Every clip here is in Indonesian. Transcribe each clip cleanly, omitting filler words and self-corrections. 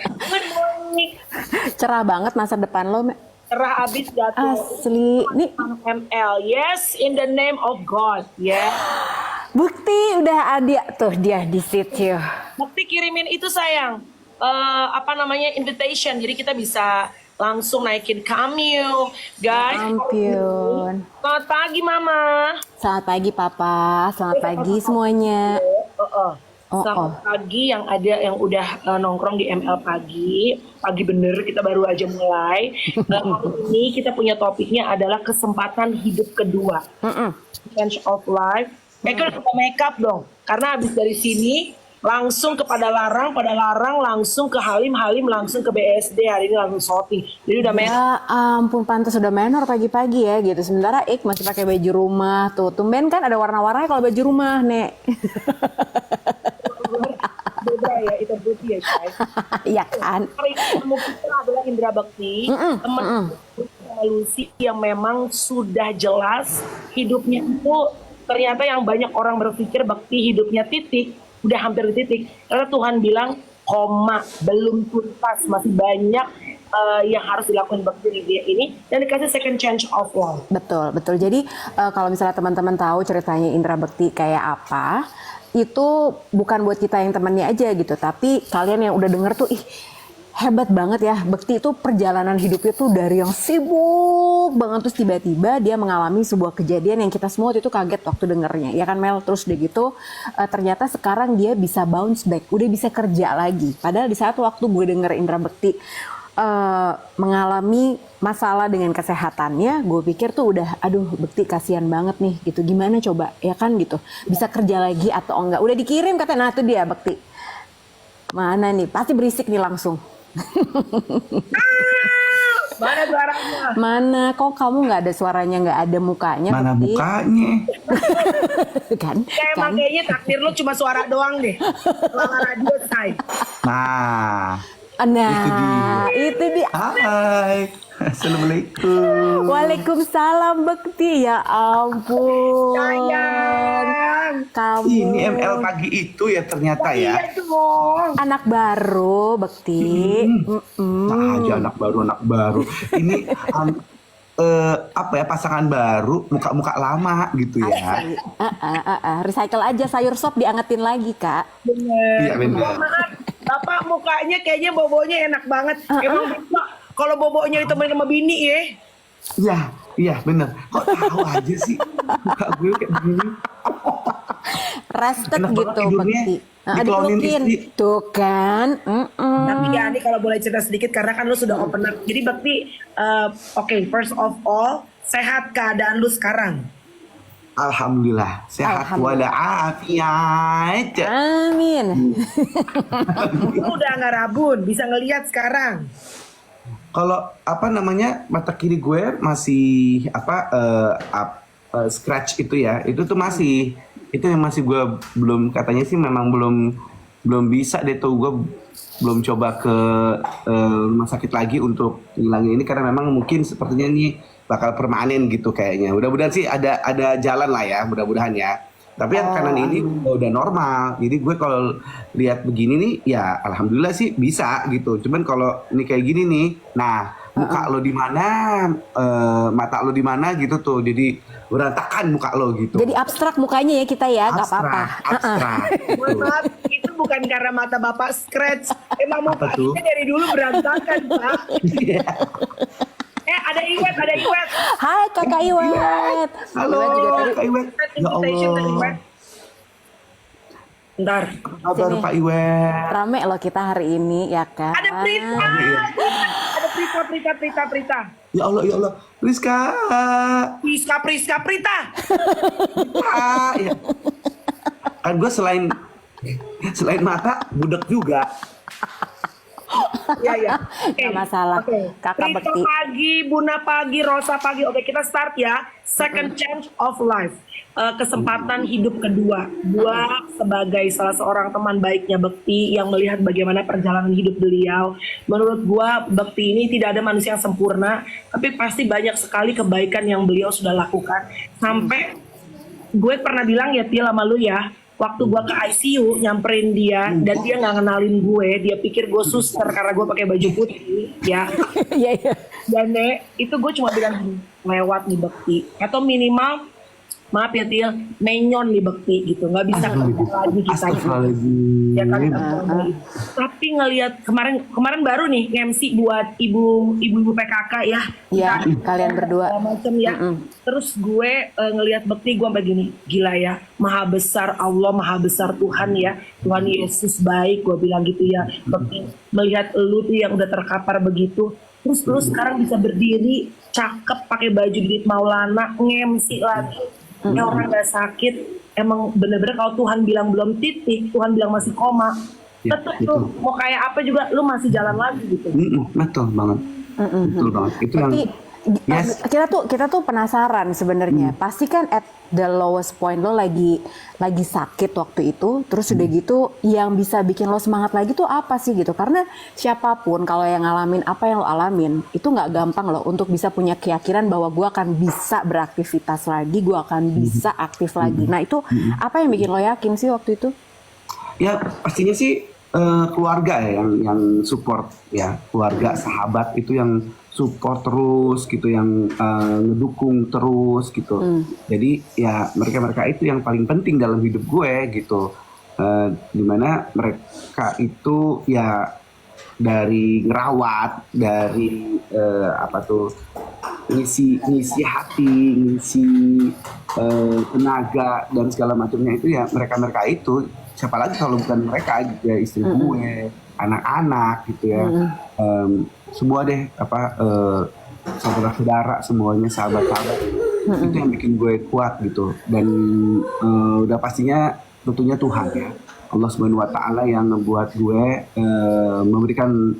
Good morning. Cerah banget masa depan lo. Cerah abis jatuh. Asli. Nih, ML. Yes, in the name of God. Ya. bukti udah ada tuh dia di situ. Bukti kirimin itu sayang. Invitation. Jadi kita bisa langsung naikin Cameo. Guys. Ampun. Selamat pagi Mama. Selamat pagi Papa, selamat pagi semuanya. Selamat pagi yang ada yang udah nongkrong di ML pagi bener kita baru aja mulai. Hari ini kita punya topiknya adalah kesempatan hidup kedua, change of life. Kita make up dong, karena habis dari sini langsung kepada Larang, langsung ke Halim, langsung ke BSD, hari ini langsung shopping. Jadi udah make up. Ya ampun, pantas udah menor pagi-pagi ya gitu. Sementara Ik masih pakai baju rumah tuh. Tumben kan ada warna-warnanya kalau baju rumah, Nek. Beda ya, itu putih ya guys. Iya kan? Hari ini tamu kita adalah Indra Bekti, teman sama Lucy yang memang sudah jelas hidupnya itu ternyata yang banyak orang berpikir Bekti hidupnya titik, udah hampir di titik. Karena Tuhan bilang koma, belum tuntas, masih banyak yang harus dilakukan Bekti di dia ini dan dikasih second chance of life. Betul, betul. Jadi kalau misalnya teman-teman tahu ceritanya Indra Bekti kayak apa, itu bukan buat kita yang temannya aja gitu, tapi kalian yang udah denger tuh, ih hebat banget ya. Bekti itu perjalanan hidupnya tuh dari yang sibuk banget, terus tiba-tiba dia mengalami sebuah kejadian yang kita semua waktu itu kaget waktu dengernya, ya kan Mel? Terus udah gitu ternyata sekarang dia bisa bounce back, udah bisa kerja lagi. Padahal di saat waktu gue denger Indra Bekti mengalami masalah dengan kesehatannya, gue pikir tuh udah, aduh Bekti kasihan banget nih gitu. Gimana coba, ya kan gitu, bisa kerja lagi atau enggak? Udah dikirim katanya, nah itu dia Bekti. Mana nih, pasti berisik nih langsung. Mana suaranya? Mana, kok kamu nggak ada suaranya, nggak ada mukanya? Mana Bekti? mukanya? Kan? Emang kayaknya takdir lu cuma suara doang deh. Lala radio say. Nah, itu dia. Hai, assalamualaikum. Waalaikumsalam Bekti, ya ampun. Sayang. Kamu Ini ML pagi itu ya ternyata ya. Iya dong. anak baru Bekti. Nah, aja anak baru. Ini apa ya, pasangan baru, muka-muka lama gitu ya. Recycle aja sayur sop, diangetin lagi Kak. Bener. Iya benar. Maaf, Bapak mukanya kayaknya bobonya enak banget. Emang Bapak kalau bobonya ditemenin sama bini ya? Iya benar. Kok tahu aja sih muka gue kayak begini? Rested Enak banget gitu tidurnya. Bekti. Diklonin Dipelukin. istri. Tuh kan. Tapi ya ini kalau boleh cerita sedikit karena kan lu sudah open up. Jadi Bekti, oke, first of all, sehat keadaan lu sekarang? Alhamdulillah sehat walafiat. Amin. Lu udah nggak rabun, bisa ngelihat sekarang. Kalau apa namanya, mata kiri gue masih scratch itu ya, itu tuh masih, itu yang masih gue belum, katanya sih memang belum bisa deh tuh, gue belum coba ke rumah sakit lagi untuk ngilangin ini karena memang mungkin sepertinya ini bakal permanen gitu kayaknya. Mudah-mudahan sih ada jalan lah ya, mudah-mudahan ya. Tapi yang kanan ini udah normal. Jadi gue kalau lihat begini nih ya alhamdulillah sih bisa gitu. Cuman kalau ini kayak gini nih, nah muka lo di mana, mata lo di mana gitu tuh. Jadi berantakan muka lo gitu. Jadi abstrak mukanya ya kita ya, nggak apa-apa. Abstrak. Mohon maaf, itu bukan karena mata Bapak scratch. Emang Apa tuh? mukanya dari dulu berantakan, Pak. Iya. Ada Iwet. Hai Kakak Iwet. Halo Iwet juga tadi. Kak Iwet. Ya Allah. Bentar. Kabar Sini. Pak Iwet. Rame loh kita hari ini ya kan. Ada Prita. Iya. Ada Prita. Ya Allah. Rizka. Priska Prita. Ya. Kan gue selain mata, budek juga. Iya. Nggak masalah. Kakak Prita Bekti. pagi, Buna pagi, Rosa pagi. Oke, kita start ya. Second chance of life. Kesempatan hidup kedua. Gua sebagai salah seorang teman baiknya Bekti yang melihat bagaimana perjalanan hidup beliau. Menurut gua Bekti ini tidak ada manusia yang sempurna, tapi pasti banyak sekali kebaikan yang beliau sudah lakukan. Sampai gue pernah bilang ya Til sama lu ya, waktu gue ke ICU nyamperin dia dan dia nggak kenalin gue, dia pikir gue suster karena gue pakai baju putih, ya. Iya, iya. Dan itu gue cuma bilang gini, lewat nih Bekti, atau minimal maaf ya Til, menyon nih Bekti gitu, nggak bisa ketemu lagi kita. Astagfirullahaladzim. Ya kan, tapi ngelihat kemarin baru nih MC buat ibu PKK ya. Iya, kalian berdua. Macam ya. Terus gue ngelihat Bekti, gue begini, gila ya, maha besar Allah, maha besar Tuhan ya, Tuhan Yesus baik, gue bilang gitu ya. Bekti melihat lu tuh yang udah terkapar begitu, terus lu sekarang bisa berdiri cakep pakai baju Didit Maulana nge-MC lagi. Ya orang gak sakit, emang bener-bener kalau Tuhan bilang belum titik, Tuhan bilang masih koma, Ya, tetep itu. lu mau kayak apa juga lu masih jalan lagi gitu. Betul banget. Betul banget. Itu yang Tapi yes. kita tuh penasaran sebenarnya. Pasti kan at the lowest point lo lagi sakit waktu itu, terus udah gitu yang bisa bikin lo semangat lagi tuh apa sih gitu? Karena siapapun kalau yang ngalamin apa yang lo alamin, itu nggak gampang loh untuk bisa punya keyakinan bahwa gue akan bisa beraktivitas lagi, gue akan bisa aktif lagi. Nah itu apa yang bikin lo yakin sih waktu itu? Ya pastinya sih keluarga ya yang support ya, keluarga sahabat itu yang support terus gitu, yang ngedukung terus gitu. Jadi ya mereka itu yang paling penting dalam hidup gue gitu. Dimana mereka itu ya dari ngerawat, dari ngisi hati, ngisi tenaga dan segala macamnya itu ya mereka itu. Siapa lagi kalau bukan mereka gitu ya, istri gue, anak-anak gitu ya, semua deh saudara-saudara semuanya, sahabat-sahabat itu yang bikin gue kuat gitu. Dan udah pastinya tentunya Tuhan ya, Allah Subhanahu Wa Taala yang membuat gue memberikan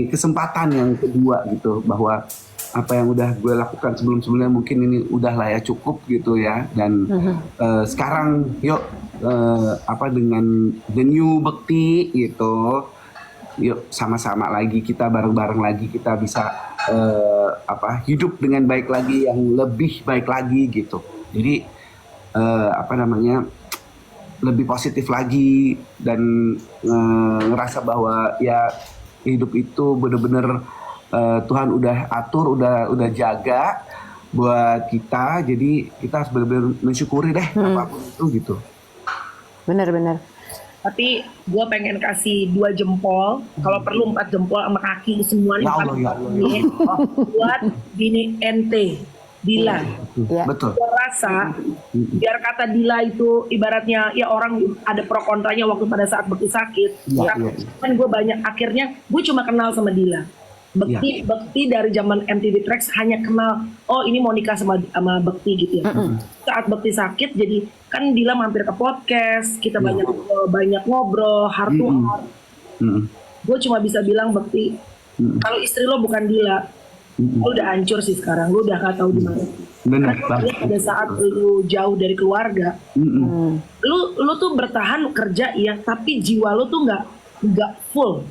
kesempatan yang kedua gitu, bahwa apa yang udah gue lakukan sebelum-sebelumnya mungkin ini udah lah ya cukup gitu ya. Dan sekarang yuk dengan the new Bekti gitu, yuk sama-sama lagi kita bareng-bareng lagi kita bisa hidup dengan baik lagi, yang lebih baik lagi gitu. Jadi lebih positif lagi dan ngerasa bahwa ya hidup itu bener-bener Tuhan udah atur, udah jaga buat kita. Jadi kita harus bener-bener mensyukuri deh apapun itu gitu. Bener-bener. Tapi gue pengen kasih 2 jempol, kalau perlu 4 jempol sama kaki semua nih. Ya Allah, ya Allah. Buat bini ente, Dila. Ya. Betul. Gue rasa biar kata Dila itu ibaratnya ya orang ada pro kontranya waktu pada saat Bekti sakit. Ya, Tapi ya. kan gue banyak, akhirnya gue cuma kenal sama Dila. Bekti dari zaman MTV Tracks hanya kenal, oh ini mau nikah sama Bekti gitu ya. Saat Bekti sakit, jadi kan Dila mampir ke podcast, kita banyak ngobrol, heart to heart. Gue cuma bisa bilang Bekti, kalau istri lo bukan Dila, lo udah hancur sih sekarang, lo udah gak tahu di mana. Benar Karena banget. pada saat lo jauh dari keluarga, lo tuh bertahan kerja iya, tapi jiwa lo tuh nggak full.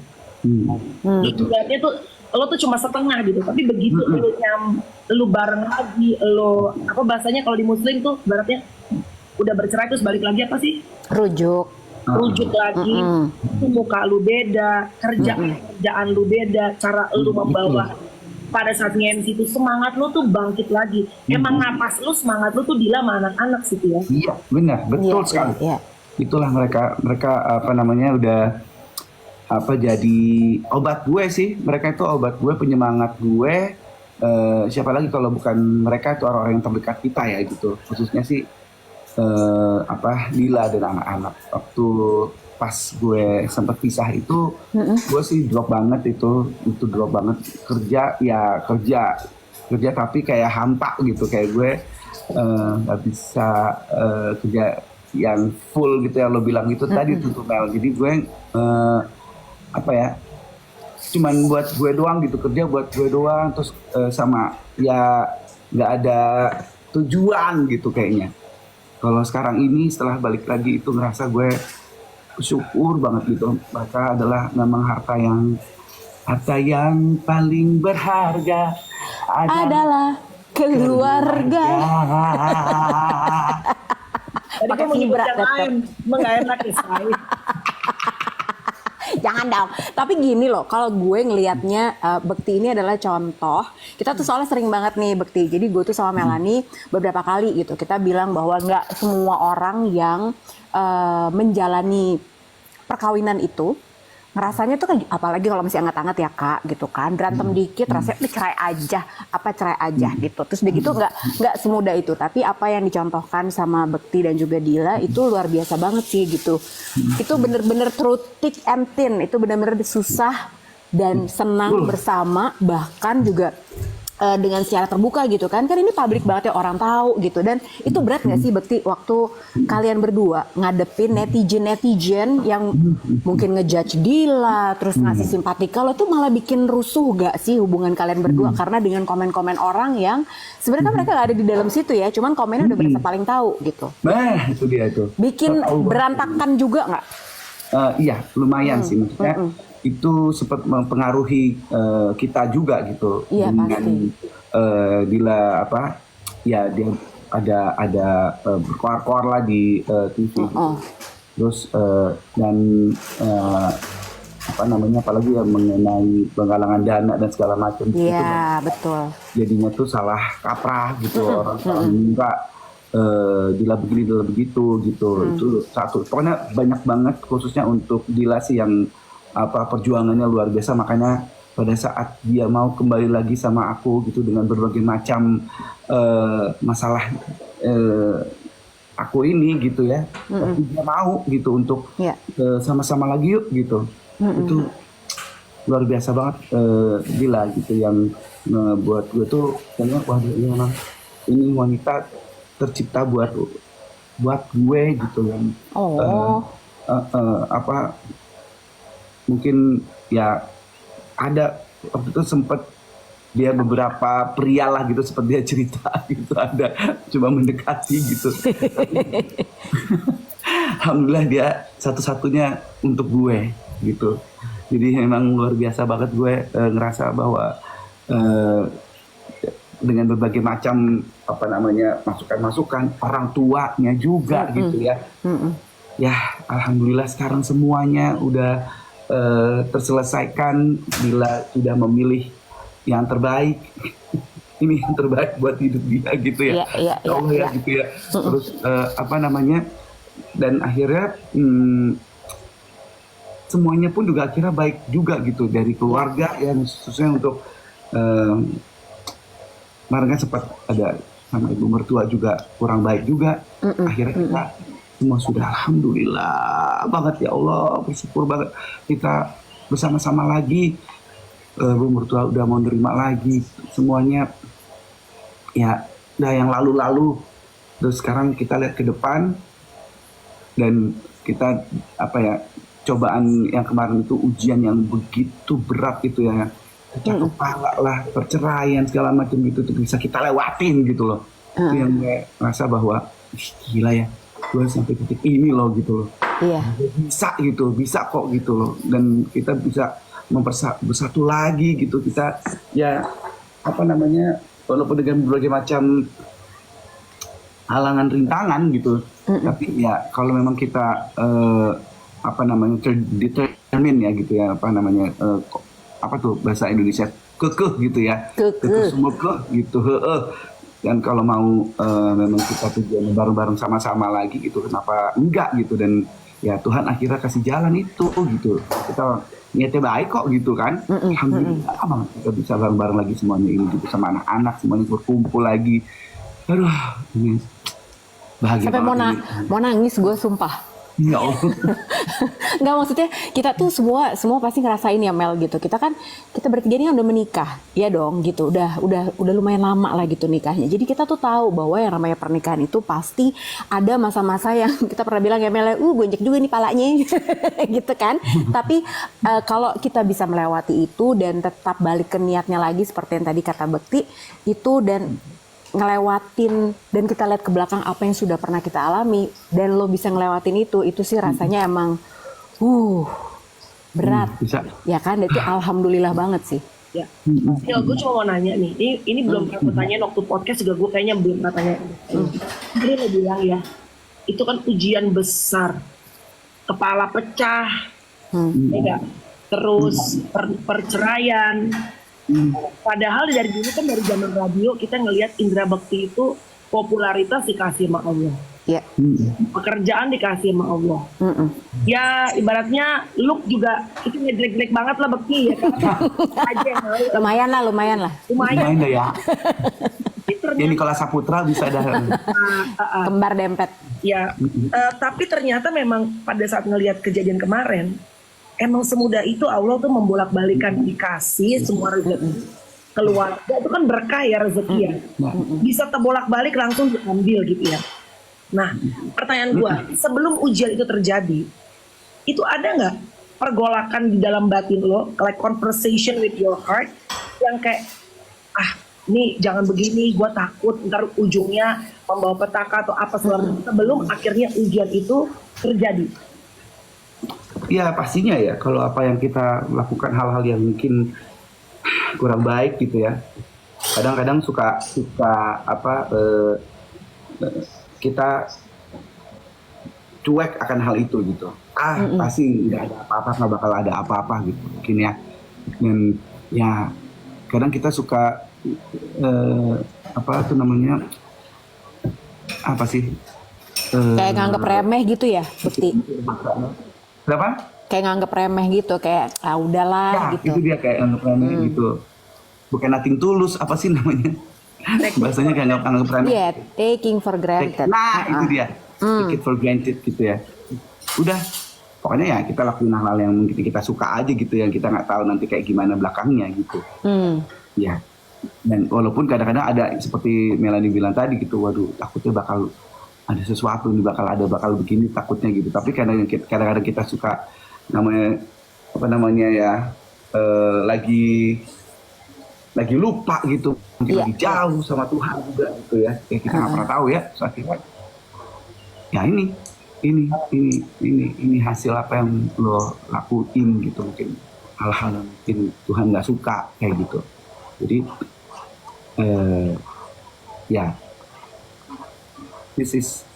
Ibaratnya tuh lo tuh cuma setengah gitu, tapi begitu lo bareng lagi, lo apa bahasanya kalau di Muslim tuh ibaratnya udah bercerai terus balik lagi apa sih? Rujuk. Rujuk lagi, itu muka lu beda, kerjaan lu beda, cara lu membawa pada saat nge-MC itu semangat lu tuh bangkit lagi. Emang napas lu, semangat lu tuh Dila sama anak-anak sih ya. Iya, benar, betul Iya, sekali. iya. Itulah mereka udah jadi obat gue sih. Mereka itu obat gue, penyemangat gue. Siapa lagi kalau bukan mereka, itu orang-orang yang terdekat kita ya gitu. Khususnya sih Dila dan anak-anak. Waktu pas gue sempat pisah itu, gue sih drop banget itu drop banget. Kerja tapi kayak hampa gitu, kayak gue nggak bisa kerja yang full gitu, yang lo bilang itu tadi tuh Mel. Jadi gue cuman buat gue doang gitu, kerja buat gue doang, terus sama ya nggak ada tujuan gitu kayaknya. Kalau sekarang ini setelah balik lagi itu ngerasa gue bersyukur banget gitu. Mereka adalah memang harta yang paling berharga Adalah keluarga. Tadi pakai gue mau nyebut fibra yang tetap. lain, emang gak enak ya say. Jangan dong. Tapi gini loh, kalau gue ngelihatnya Bekti ini adalah contoh. Kita tuh soalnya sering banget nih Bekti. Jadi gue tuh sama Melanie beberapa kali gitu. Kita bilang bahwa nggak semua orang yang menjalani perkawinan itu ngerasanya tuh kayak, apalagi kalau masih anget-anget ya Kak gitu kan, berantem dikit rasanya "Ih, cerai aja gitu. Terus udah gitu nggak semudah itu. Tapi apa yang dicontohkan sama Bekti dan juga Dila itu luar biasa banget sih gitu. Itu bener-bener through thick and thin, itu bener-bener susah dan senang bersama, bahkan juga dengan secara terbuka gitu kan ini publik banget ya, orang tahu gitu. Dan itu berat nggak sih Bekti waktu kalian berdua ngadepin netizen yang mungkin ngejudge Dila terus ngasih simpati, kalau tuh malah bikin rusuh gak sih hubungan kalian berdua karena dengan komen-komen orang yang sebenarnya kan mereka gak ada di dalam situ ya, cuman komennya udah berasa paling tahu gitu. Nah, itu dia itu. Bikin Tahu banget. berantakan juga nggak? Iya, lumayan sih maksudnya. Itu sempat mempengaruhi kita juga gitu. Iya, dengan Dila apa ya, dia ada berkoar-koar lah di TV gitu. Terus dan apa namanya, apalagi ya mengenai penggalangan dana dan segala macam. Iya, betul. Jadinya tuh salah kaprah gitu, orang enggak Dila begini Dila begitu gitu. Itu satu, pokoknya banyak banget khususnya untuk Dila sih yang perjuangannya luar biasa. Makanya pada saat dia mau kembali lagi sama aku gitu dengan berbagai macam masalah aku ini gitu ya, tapi dia mau gitu untuk sama-sama lagi yuk gitu. Itu luar biasa banget Dila gitu, yang buat gue tuh kayaknya wah ini memang ini wanita tercipta buat gue gitu yang apa mungkin ya ada waktu itu sempet dia beberapa pria lah gitu seperti dia cerita gitu, ada coba mendekati gitu. Alhamdulillah dia satu-satunya untuk gue gitu. Jadi memang luar biasa banget gue ngerasa bahwa dengan berbagai macam apa namanya masukan-masukan orang tuanya juga gitu ya. Ya alhamdulillah sekarang semuanya udah terselesaikan. Bila sudah memilih yang terbaik, ini yang terbaik buat hidup dia gitu ya. Ya gitu ya. Terus apa namanya, dan akhirnya semuanya pun juga akhirnya baik juga gitu, dari keluarga yang khususnya untuk kemarin kan sempat ada sama ibu mertua juga kurang baik juga. Akhirnya kita semua sudah alhamdulillah banget ya Allah, bersyukur banget kita bersama-sama lagi. Bu mertua udah mau nerima lagi semuanya ya, udah yang lalu-lalu. Terus sekarang kita lihat ke depan dan kita apa ya, cobaan yang kemarin itu ujian yang begitu berat itu ya, pecah kepala lah, perceraian segala macam gitu, itu bisa kita lewatin gitu loh. Itu yang gue rasa bahwa gila ya, gue sampai titik ini loh gitu loh. Bisa gitu, bisa kok gitu loh. Dan kita bisa bersatu lagi gitu. Kita ya apa namanya, walaupun dengan berbagai macam halangan rintangan gitu, tapi ya kalau memang kita apa namanya determine ya gitu ya, apa namanya apa tuh bahasa Indonesia, kekeh gitu ya, kekeh semua gitu. Dan kalau mau memang kita tujuan bareng-bareng sama-sama lagi gitu, kenapa enggak gitu. Dan ya Tuhan akhirnya kasih jalan itu gitu. Kita niatnya baik kok gitu kan. Alhamdulillah banget kita bisa bareng-bareng lagi semuanya ini gitu, sama anak-anak semuanya berkumpul lagi. Aduh, ini bahagia sampai banget. mau nangis gue sumpah. Ya Allah. Nggak, maksudnya kita tuh semua pasti ngerasain ya Mel gitu. Kita bertiga ini kan udah menikah, ya dong gitu. Udah lumayan lama lah gitu nikahnya. Jadi kita tuh tahu bahwa yang namanya pernikahan itu pasti ada masa-masa yang kita pernah bilang ya Mel, gonjek juga nih palanya gitu kan. Tapi kalau kita bisa melewati itu dan tetap balik ke niatnya lagi seperti yang tadi kata Bekti itu, dan ngelewatin dan kita lihat ke belakang apa yang sudah pernah kita alami dan lo bisa ngelewatin itu sih rasanya emang berat bisa. Ya kan, itu alhamdulillah banget sih ya. Gue cuma mau nanya nih, ini belum pernah tanya waktu podcast juga, gue kayaknya belum pernah tanya. Jadi lo bilang ya, itu kan ujian besar, kepala pecah, ya nggak? Terus perceraian. Padahal dari dulu kan dari zaman radio kita ngelihat Indra Bekti itu popularitas dikasih sama Allah, Ya. pekerjaan dikasih sama Allah. Ya ibaratnya look juga itu ngejelek-jelek banget lah Bekti ya kan. Aja yang lain. Lumayan lah. Lumayan dah ya. Tapi Ya ternyata Nikola Saputra bisa dah. Kembar dempet. ya, tapi ternyata memang pada saat ngelihat kejadian kemarin, emang semudah itu Allah tuh membolak-balikan dikasih semua rezeki keluarga itu kan berkah ya rezeki ya. Bisa terbolak-balik langsung diambil gitu ya. Nah, pertanyaan gua, sebelum ujian itu terjadi, itu ada nggak pergolakan di dalam batin lo, like conversation with your heart, yang kayak, ini jangan begini, gua takut ntar ujungnya membawa petaka atau apa sebelum akhirnya ujian itu terjadi. Ya pastinya ya, kalau apa yang kita lakukan hal-hal yang mungkin kurang baik gitu ya. Kadang-kadang suka kita cuek akan hal itu gitu. Pasti nggak ada apa-apa, nggak bakal ada apa-apa gitu mungkin ya. Dan ya kadang kita suka apa sih? Kayak nganggep remeh gitu ya, Bekti. Kenapa? Kayak nganggep remeh gitu, kayak udahlah Ya, gitu. itu dia kayak anggap remeh gitu. Bukan nothing tulus, apa sih namanya? Bahasanya kayak anggap remeh. Iya, taking for granted. Nah, itu dia. Take it for granted gitu ya. Udah, pokoknya ya kita lakuin hal-hal yang mungkin kita suka aja gitu, yang kita nggak tahu nanti kayak gimana belakangnya gitu. Ya. Dan walaupun kadang-kadang ada seperti Melanie bilang tadi gitu, waduh takutnya bakal ada sesuatu nih, bakal begini takutnya gitu. Tapi kadang-kadang kita suka lagi lupa gitu, mungkin lagi jauh sama Tuhan juga gitu ya. Kita nggak pernah tahu ya akhirnya. Ya ini hasil apa yang lo lakuin gitu, mungkin hal-hal yang mungkin Tuhan nggak suka kayak gitu. Jadi ya this is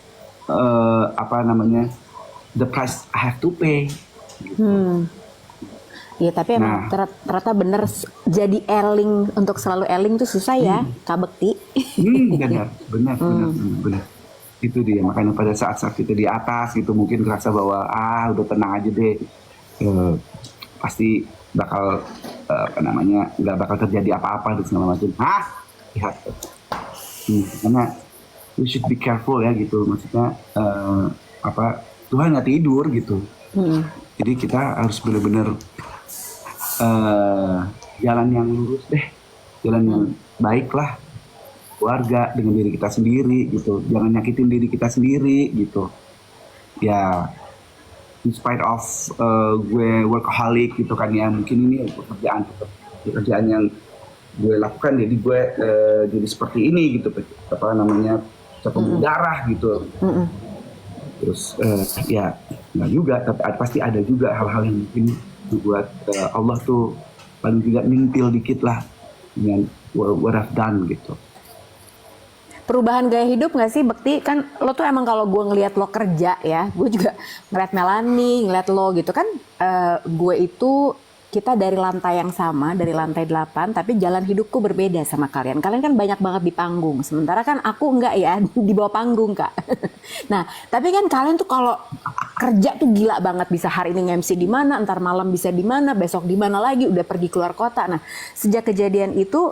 the price I have to pay. Gitu. Iya, tapi emang ternyata bener jadi eling, untuk selalu eling tuh susah ya, Kak Bekti. Benar. Itu dia, makanya pada saat-saat kita di atas gitu mungkin ngerasa bahwa udah tenang aja deh, pasti bakal nggak bakal terjadi apa-apa dan segala macam. Lihat, karena we should be careful ya gitu, maksudnya Tuhan nggak tidur gitu. Jadi kita harus benar-benar jalan yang lurus deh, jalan yang baik lah, keluarga dengan diri kita sendiri gitu, jangan nyakitin diri kita sendiri gitu. Ya, in spite of gue workaholic gitu kan ya, mungkin ini pekerjaan yang gue lakukan, jadi gue jadi seperti ini gitu, pembuluh darah gitu. Terus ya nggak juga, tapi pasti ada juga hal-hal yang mungkin buat Allah tuh paling tidak nyentil dikit lah dengan what I've done gitu. Perubahan gaya hidup nggak sih, Bekti? Kan lo tuh emang kalau gue ngeliat lo kerja ya, gue juga ngeliat Melanie, ngeliat lo gitu kan, gue itu kita dari lantai yang sama, dari lantai 8, tapi jalan hidupku berbeda sama kalian. Kalian kan banyak banget di panggung, sementara kan aku enggak ya, di bawah panggung, Kak. Nah, tapi kan kalian tuh kalau kerja tuh gila banget, bisa hari ini nge-MC di mana, ntar malam bisa di mana, besok di mana lagi, udah pergi keluar kota. Nah, sejak kejadian itu,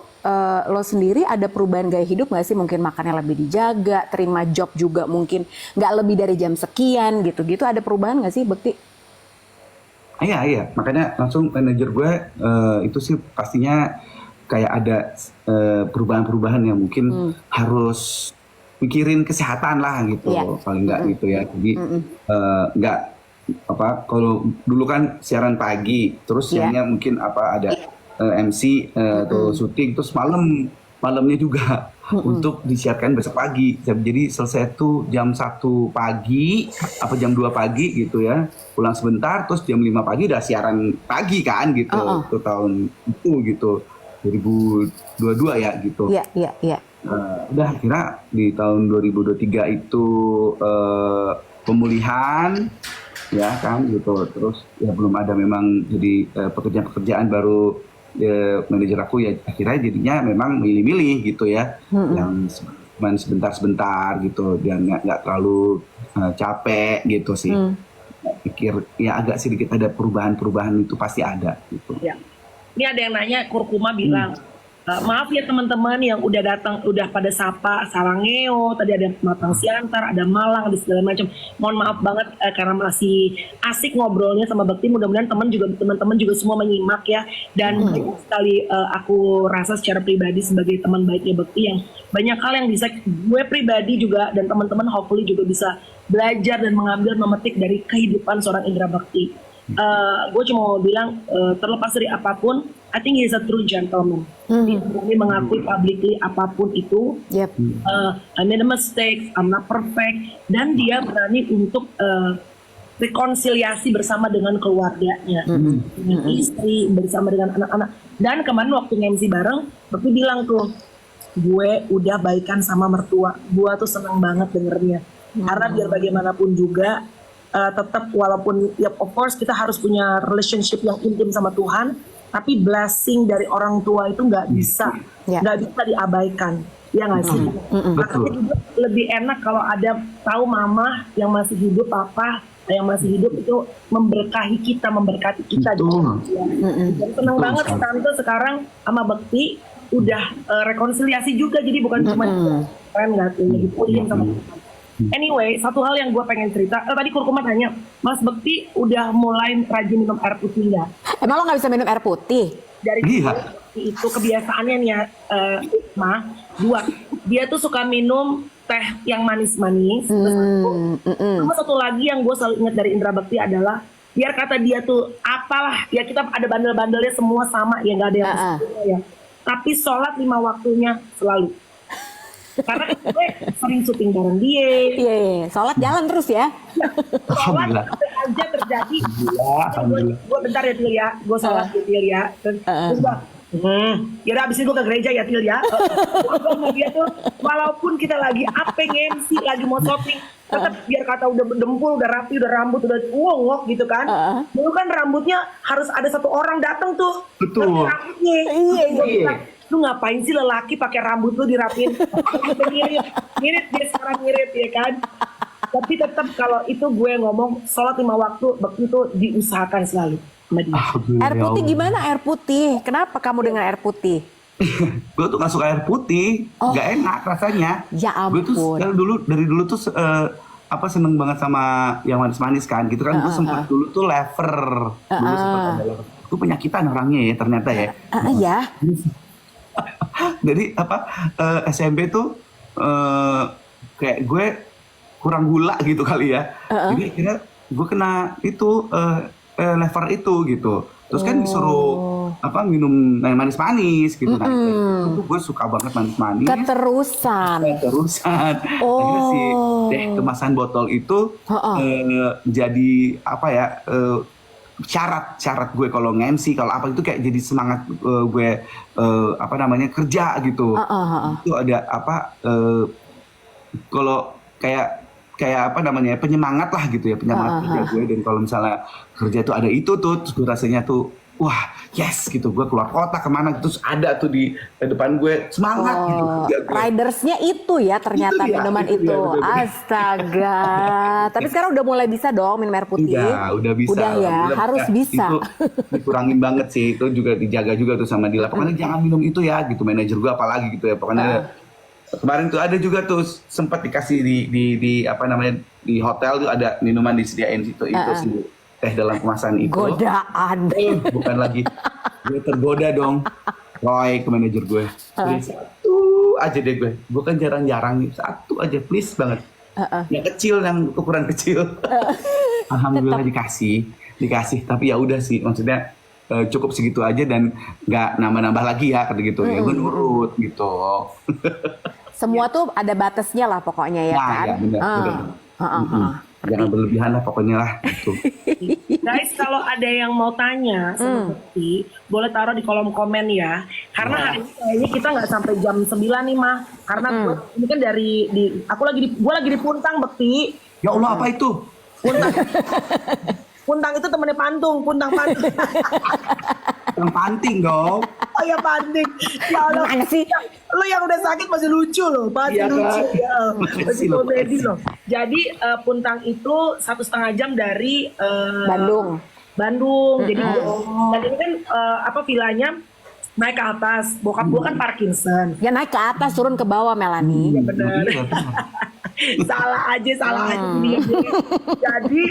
lo sendiri ada perubahan gaya hidup nggak sih? Mungkin makannya lebih dijaga, terima job juga mungkin nggak lebih dari jam sekian gitu-gitu. Ada perubahan nggak sih, Bekti? Iya, makanya langsung manajer gue itu sih pastinya kayak ada perubahan-perubahan yang mungkin harus pikirin kesehatan lah gitu, paling nggak gitu ya. Jadi nggak kalau dulu kan siaran pagi, terus siangnya mungkin ada MC atau syuting, terus malamnya juga untuk disiarkan besok pagi. Jadi selesai tuh jam 1 pagi apa jam 2 pagi gitu ya, pulang sebentar, terus jam 5 pagi udah siaran pagi kan gitu. Itu tahun itu gitu 2022 ya gitu. Iya. Udah akhirnya di tahun 2023 itu pemulihan ya kan gitu, terus ya belum ada memang jadi pekerjaan-pekerjaan baru, manajer aku ya akhirnya jadinya memang milih-milih gitu ya, yang cuman sebentar-sebentar gitu dan nggak terlalu capek gitu sih. Pikir ya agak sedikit ada perubahan-perubahan itu pasti ada gitu. Ya. Ini ada yang nanya, Kurkuma bilang, maaf ya teman-teman yang udah datang, udah pada sapa Sarangeo, tadi ada Matang Siantar, ada Malang, ada segala macam. Mohon maaf banget karena masih asik ngobrolnya sama Bekti. Mudah-mudahan teman-teman juga semua menyimak ya. Dan banyak sekali aku rasa secara pribadi sebagai teman baiknya Bekti yang banyak hal yang bisa gue pribadi juga dan teman-teman hopefully juga bisa belajar dan mengambil memetik dari kehidupan seorang Indra Bekti. Gue cuma mau bilang terlepas dari apapun, I think he's a true gentleman. Dia berani mengakui publicly apapun itu. Yep. I made a mistake, I'm not perfect, dan dia berani untuk rekonsiliasi bersama dengan keluarganya, dengan istri, bersama dengan anak-anak. Dan kemarin waktu MC bareng, Bekti bilang tuh, gue udah baikan sama mertua. Gue tuh senang banget dengernya. Karena biar bagaimanapun juga tetap walaupun ya of course kita harus punya relationship yang intim sama Tuhan, tapi blessing dari orang tua itu nggak bisa diabaikan, ya nggak sih? Makanya juga lebih enak kalau ada tahu mama yang masih hidup, papa yang masih hidup itu memberkahi kita, memberkati kita. Jadi senang banget tante sekarang sama Bekti udah rekonsiliasi juga, jadi bukan cuma keren nggak tuh dipulihin sama Tuhan. Anyway, satu hal yang gue pengen cerita, tadi Kurkuma tanya, Mas Bekti udah mulai rajin minum air putih nggak? Emang lo nggak bisa minum air putih? Dari itu kebiasaannya nih ya, Ma, dua, dia tuh suka minum teh yang manis-manis. Sama satu lagi yang gue selalu ingat dari Indra Bekti adalah, biar kata dia tuh apalah, ya kita ada bandel-bandelnya semua sama, ya nggak ada yang ya. Tapi sholat 5 waktunya selalu. Karena gue sering syuting bareng dia. Iya, sholat jalan terus ya. Sholat aja terjadi. Gue bentar ya Til ya, gue sholat ya Til ya. Terus gue, ya udah abis itu gue ke gereja ya Til ya. Dia tuh, walaupun kita lagi MC, lagi mau shopping, tetap biar kata udah berdempul, udah rapi, udah rambut, udah ngok gitu kan. Dulu kan rambutnya harus ada satu orang datang tuh. Betul. Rambutnya. Iya. Lu ngapain sih lelaki pakai rambut lu dirapin? Mirip dia sekarang mirip ya kan. Tapi tetap kalau itu gue ngomong sholat 5 waktu, Bekti itu diusahakan selalu sama dia. Air putih gimana air putih? Kenapa kamu dengan air putih? Gue tuh gak suka air putih, gak enak rasanya. Ya ampun. Gue tuh dari dulu tuh seneng banget sama yang manis-manis kan, gitu kan. Gue sempat dulu tuh lever, dulu sempat ada lever. Gue penyakitan orangnya ya ternyata ya. Ya. Jadi SMP tuh kayak gue kurang gula gitu kali ya. Jadi akhirnya gue kena itu lever itu gitu. Terus kan disuruh minum yang manis-manis gitu. Nah itu gue suka banget manis-manis. Keterusan. Akhirnya si teh kemasan botol itu jadi syarat gue kalau nge-MC kalau apa itu kayak jadi semangat gue kerja gitu. Itu ada kalau kayak penyemangat lah gitu ya, penyemangat kerja gue. Dan kalau misalnya kerja tuh ada itu tuh, terus gue rasanya tuh wah yes gitu, gue keluar kota kemana terus ada tuh di depan gue semangat gitu. Ridersnya itu ya ternyata itu minuman itu. Astaga. Tapi sekarang udah mulai bisa dong minum air putih. Udah bisa. Udah ya, harus bisa. Itu dikurangin banget sih, itu juga dijaga juga tuh sama Dila. Pokoknya jangan minum itu ya gitu, manajer gue apalagi gitu ya. Pokoknya kemarin tuh ada juga tuh sempat dikasih di hotel tuh ada minuman disediain situ itu sih. Teh dalam kemasan itu. Godaan. Bukan lagi. Gue tergoda dong. Roy ke manajer gue. Satu aja deh gue. Gue kan jarang-jarang nih. Satu aja please banget. Yang kecil, yang ukuran kecil. Alhamdulillah dikasih. Tapi ya udah sih. Maksudnya cukup segitu aja dan nggak nambah-nambah lagi ya kata gitu. Ya gue nurut gitu. Semua tuh ada batasnya lah pokoknya ya kan. Ya, benar. jangan berlebihan lah pokoknya lah gitu. Guys, kalau ada yang mau tanya sama Bekti, boleh taruh di kolom komen ya. Karena hari ini kayaknya kita nggak sampai jam 9 nih mah. Karena ini kan gue lagi di Puntang, Bekti. Ya Allah, apa itu? Puntang. Puntang itu temennya Pantung, Puntang Pantung. Yang panting dong. Oh ya Panting. Ya Allah. Gimana sih? Lo yang udah sakit masih lucu loh, masih Iya, lucu kan? ya. Masih Makasih loh, komedi makasih. loh. Jadi Puntang itu 1,5 jam dari Bandung. Bandung. Jadi dan ini kan villanya naik ke atas. Bokap gua kan Parkinson. Ya naik ke atas, turun ke bawah Melanie. Iya bener. Iya, benar. salah aja dia. Jadi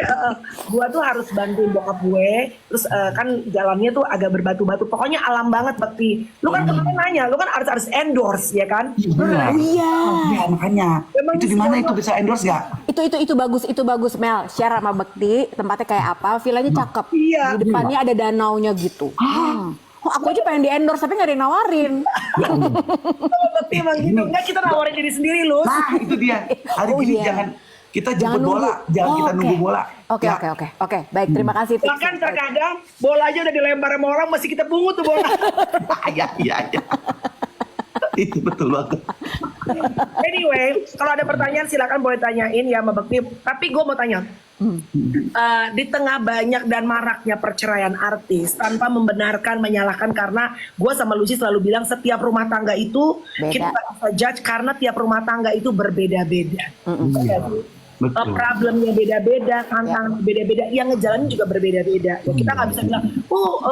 gua tuh harus bantuin bokap gue. Terus kan jalannya tuh agak berbatu-batu. Pokoknya alam banget Bekti. Lu kan kemarin nanya, lu kan harus endorse ya kan? Benar. Iya. Iya, makanya. Emang Itu di mana itu bisa endorse nggak? Itu bagus Mel. Share sama Bekti, tempatnya kayak apa? Villanya cakep. Iya. Di depannya ada danaunya gitu. Oh, aku aja pengen di endorse tapi nggak ada yang nawarin. Kalau Bekti emang gitu. Enggak, kita nawarin diri sendiri lu. Nah, itu dia. Hari Oh, ini iya. kita jemput bola, jangan kita nunggu bola. Oke, Ya. oke. Baik, terima kasih. tips. Bahkan terkadang bola aja udah dilempar sama orang masih kita pungut tuh bola. Iya. Itu betul banget. Anyway, kalau ada pertanyaan silakan boleh tanyain ya sama Bekti. Tapi gue mau tanya, di tengah banyak dan maraknya perceraian artis, tanpa membenarkan, menyalahkan, karena gue sama Lucy selalu bilang setiap rumah tangga itu Beda. kita nggak bisa judge karena tiap rumah tangga itu berbeda-beda. Iya. Betul. Problemnya beda-beda, tantangan beda-beda, yang ngejalanin juga berbeda-beda. Ya, kita nggak bisa bilang,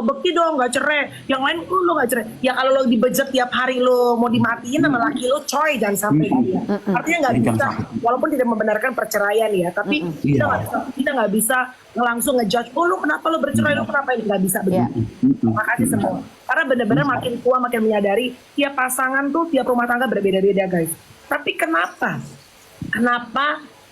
Bekti dong nggak cerai, yang lain lo nggak cerai. Ya kalau lo dibejek tiap hari lo mau dimatiin sama laki lo, coy jangan sampai gitu ya. Artinya nggak Jangan bisa, sampai. walaupun tidak membenarkan perceraian ya, tapi kita nggak bisa langsung ngejudge, lo kenapa lo bercerai, lo kenapa ini, nggak bisa begitu. Makasih semua. Karena benar-benar makin tua makin menyadari tiap pasangan tuh, tiap rumah tangga berbeda-beda guys. Tapi kenapa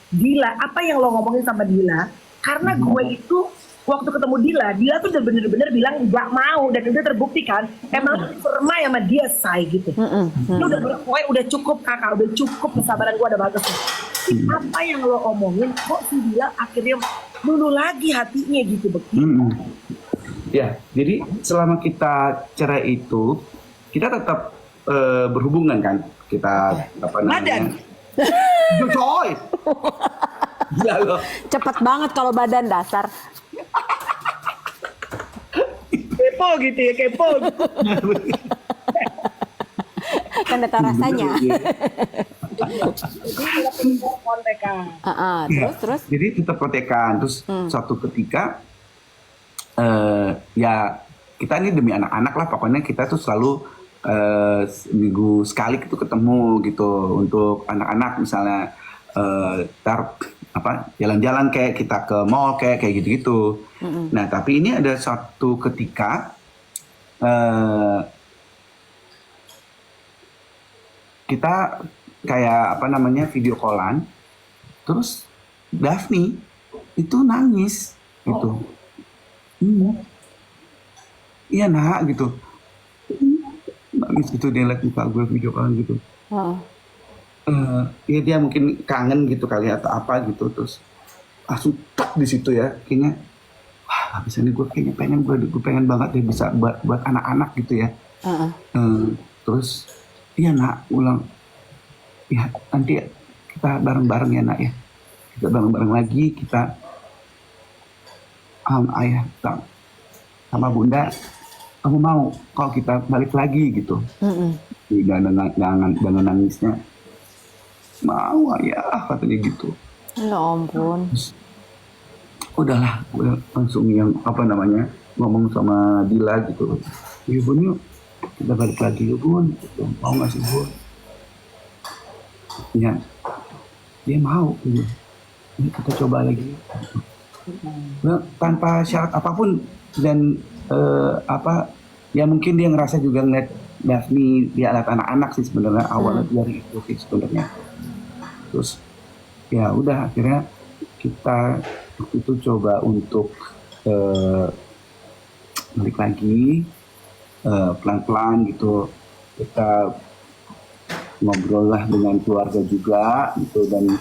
Dila, apa yang lo ngomongin sama Dila? Karena gue itu waktu ketemu Dila tuh udah bener-bener bilang gak mau, dan udah terbukti kan, emang permai sama dia say gitu. Lu udah cukup kakak, udah cukup, kesabaran gue udah batas. Apa yang lo omongin, kok si Dila akhirnya luluh lagi hatinya gitu Bekti? Ya, jadi selama kita cerai itu, kita tetap berhubungan kan, kita apa namanya? Coy, gila lo. Cepet banget kalau badan dasar. Kepo gitu ya, kepo. Kan udah tahu rasanya. Jadi kita kontekan. Terus. Jadi tetap kontekan. Terus suatu ketika, ya kita ini demi anak-anak lah. Pokoknya kita tuh selalu seminggu sekali itu ketemu gitu untuk anak-anak, misalnya jalan-jalan kayak kita ke mall kayak gitu-gitu. Nah tapi ini ada suatu ketika kita kayak video callan, terus Daphne itu nangis gitu. Iya nak gitu. Nangis gitu, dia liat muka gue video callan gitu. Ya dia mungkin kangen gitu kali atau apa gitu, terus langsung tok di situ ya, kayaknya habis ini gue pengen banget deh bisa buat anak-anak gitu ya. Terus iya nak, ulang ya nanti kita bareng-bareng ya nak ya, kita bareng-bareng lagi, kita ayah sama bunda, kamu mau kalau kita balik lagi gitu. Dengan nangisnya, mau ayah katanya gitu. Ya ampun. Terus, udahlah, gue langsung yang ngomong sama Dila gitu. Ya bun, yuk kita balik lagi yuk bun, gitu. Mau nggak sih bun? Ya, dia mau gitu. Ini kita coba lagi. Nah, tanpa syarat apapun, dan ya mungkin dia ngerasa juga ngeliat Daphne, dia lihat anak-anak sih sebenarnya awalnya dari itu sih sebenarnya. Terus ya udah akhirnya kita itu coba untuk balik lagi pelan-pelan gitu, kita ngobrol lah dengan keluarga juga gitu, dan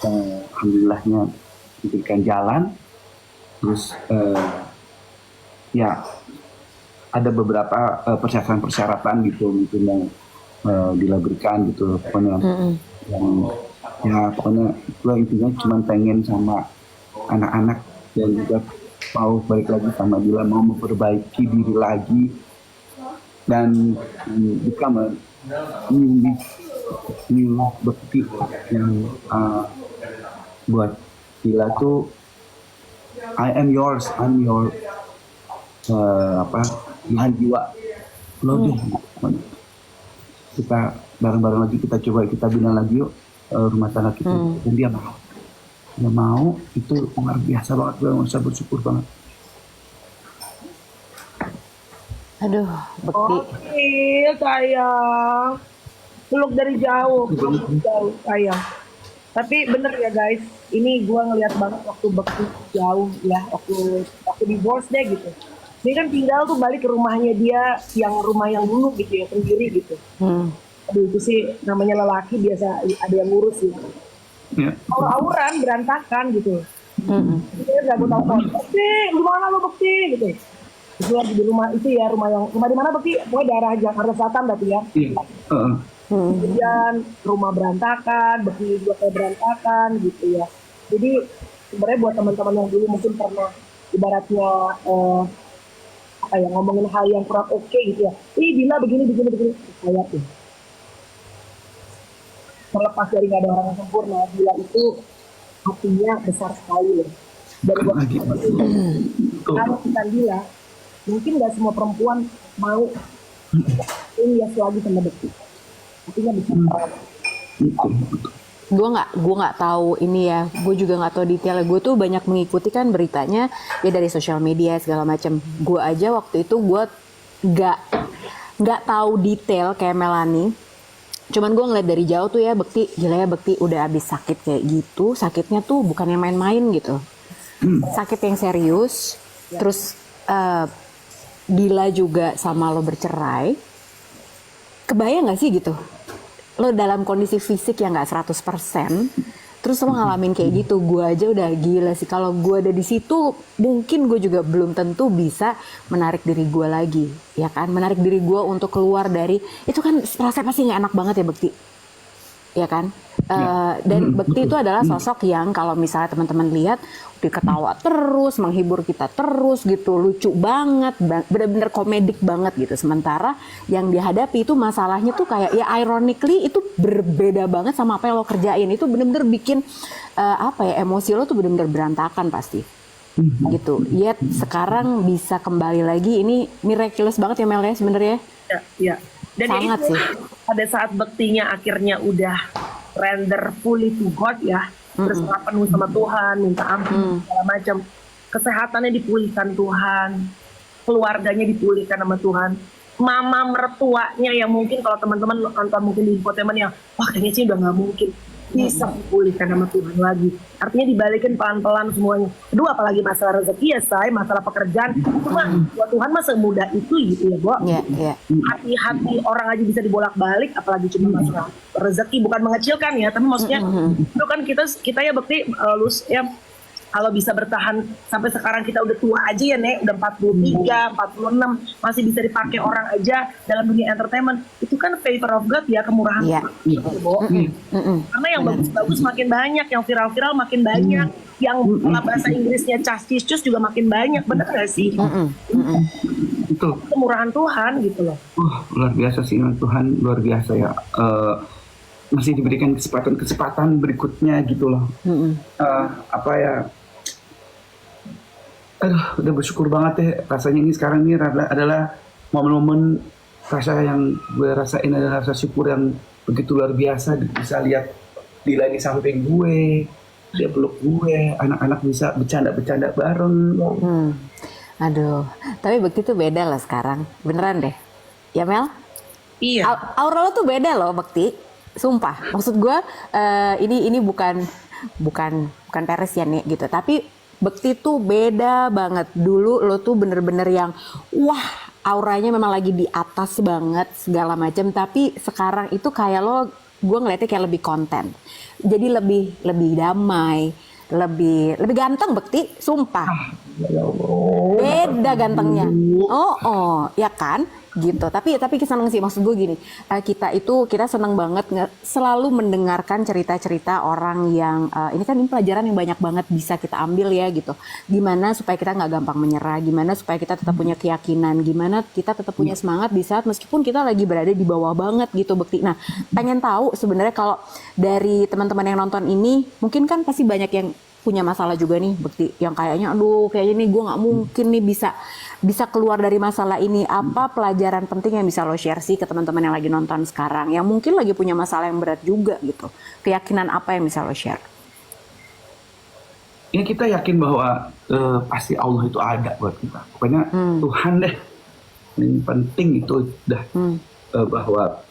alhamdulillahnya diberikan jalan, terus ya ada beberapa persyaratan-persyaratan gitu mungkin yang diberikan gitu pokoknya yang ya pokoknya gue intinya cuma pengen sama anak-anak dan juga mau balik lagi sama Dila, mau memperbaiki diri lagi dan become a new Bekti yang buat Dila tuh I am yours, I'm your belahan jiwa lo deh. Kita bareng-bareng lagi, kita coba kita bina lagi yuk rumah tangga kita. Dan dia mau itu luar biasa banget, gue merasa bersyukur banget. Aduh, Bekti. Oke, sayang. Peluk dari jauh, sayang. Tapi bener ya guys, ini gue ngeliat banget waktu Bekti jauh ya, waktu divorce deh gitu. Dia kan tinggal tuh balik ke rumahnya dia, yang rumah yang dulu gitu ya, sendiri gitu. Aduh itu sih namanya lelaki biasa ada yang ngurus ya. Aur-auran berantakan gitu. Dia nggak tahu kok. Bekti, di mana lo Bekti gitu. Itu lagi di rumah itu ya, rumah di mana Bekti? Pokoknya daerah Jakarta Selatan berarti ya. Kemudian rumah berantakan, Bekti juga kayak berantakan gitu ya. Jadi sebenarnya buat teman-teman yang dulu mungkin pernah ibaratnya ngomongin hal yang kurang oke gitu ya. Dila begini. Kayak tuh. Terlepas dari nggak ada orang yang sempurna, Dila itu hatinya besar sekali loh. Dan buat kalau bukan Dila, mungkin nggak semua perempuan mau ini ya selagi sama Bekti. Hatinya besar banget. Gue nggak tahu ini ya, gue juga nggak tahu detailnya. Gue tuh banyak mengikuti kan beritanya ya dari sosial media segala macam. Gue aja waktu itu gue nggak tahu detail kayak Melanie. Cuman gue ngeliat dari jauh tuh ya Bekti, gila ya Bekti udah abis sakit kayak gitu, sakitnya tuh bukan yang main-main gitu, sakit yang serius. Terus Dila juga sama lo bercerai, kebayang gak sih gitu, lo dalam kondisi fisik yang gak 100%, terus lo ngalamin kayak gitu. Gue aja udah gila sih, kalau gue ada di situ mungkin gue juga belum tentu bisa menarik diri gue lagi, ya kan, menarik diri gue untuk keluar dari itu kan rasanya pasti nggak enak banget ya Bekti, ya kan. Dan Bekti itu adalah sosok yang kalau misalnya teman-teman lihat diketawa terus, menghibur kita terus gitu, lucu banget, bener-bener komedik banget gitu. Sementara yang dihadapi itu masalahnya tuh kayak ya ironically itu berbeda banget sama apa yang lo kerjain. Itu bener-bener bikin emosi lo tuh bener-bener berantakan pasti gitu. Yet sekarang bisa kembali lagi, ini miraculous banget ya Mel ya sebenarnya. Ya. Dan sangat itu sih. pada saat Bektinya akhirnya udah render fully to God ya, berserah penuh sama Tuhan, minta ampun segala macam, kesehatannya dipulihkan Tuhan, keluarganya dipulihkan sama Tuhan, mama mertuanya yang mungkin kalau teman-teman nonton mungkin di infotainment yang wah kayaknya sih udah nggak mungkin, bisa dipulihkan sama Tuhan lagi. Artinya dibalikin pelan-pelan semuanya. Kedua apalagi masalah rezeki ya say, masalah pekerjaan itu mah buat Tuhan mah semudah itu gitu ya Bo. Hati-hati orang aja bisa dibolak-balik, apalagi cuma masalah rezeki. Bukan mengecilkan ya, tapi maksudnya itu kan kita ya Bekti ya kalau bisa bertahan sampai sekarang, kita udah tua aja ya Nek, udah 43, 46, masih bisa dipakai orang aja dalam dunia entertainment. Itu kan favor of God ya, kemurahan Tuhan. Karena yang bagus-bagus makin banyak, yang viral-viral makin banyak, yang bahasa Inggrisnya cas-cis juga makin banyak, bener gak sih? Itu kemurahan Tuhan gitu loh. Luar biasa sih, Tuhan luar biasa ya. Masih diberikan kesempatan berikutnya gitu loh. Udah bersyukur banget ya rasanya. Ini sekarang ini adalah momen-momen rasa yang gue rasain, adalah rasa syukur yang begitu luar biasa. Bisa lihat Dila di samping gue, dia peluk gue, anak-anak bisa bercanda-bercanda bareng. Aduh, tapi Bekti tuh beda lah sekarang, beneran deh, ya Mel? Iya. Aura lo tuh beda loh Bekti, sumpah. Maksud gue ini bukan peres ya nih gitu, tapi Bekti tuh beda banget. Dulu lo tuh bener-bener yang wah auranya memang lagi di atas banget segala macam. Tapi sekarang itu kayak lo, gue ngeliatnya kayak lebih konten. Jadi lebih damai, lebih ganteng Bekti, sumpah. Ya Allah. Beda gantengnya. Ya kan? Gitu. Tapi seneng sih, maksud gue gini, kita seneng banget selalu mendengarkan cerita-cerita orang yang ini pelajaran yang banyak banget bisa kita ambil ya gitu. Gimana supaya kita nggak gampang menyerah, gimana supaya kita tetap punya keyakinan, gimana kita tetap punya semangat di saat meskipun kita lagi berada di bawah banget gitu Bekti. Nah, pengen tahu sebenarnya kalau dari teman-teman yang nonton ini, mungkin kan pasti banyak yang punya masalah juga nih Bekti, yang kayaknya kayaknya nih gue nggak mungkin nih bisa keluar dari masalah ini. Apa pelajaran penting yang bisa lo share sih ke teman-teman yang lagi nonton sekarang yang mungkin lagi punya masalah yang berat juga gitu, keyakinan apa yang bisa lo share? Ya kita yakin bahwa pasti Allah itu ada buat kita, pokoknya Tuhan deh yang penting itu udah bahwa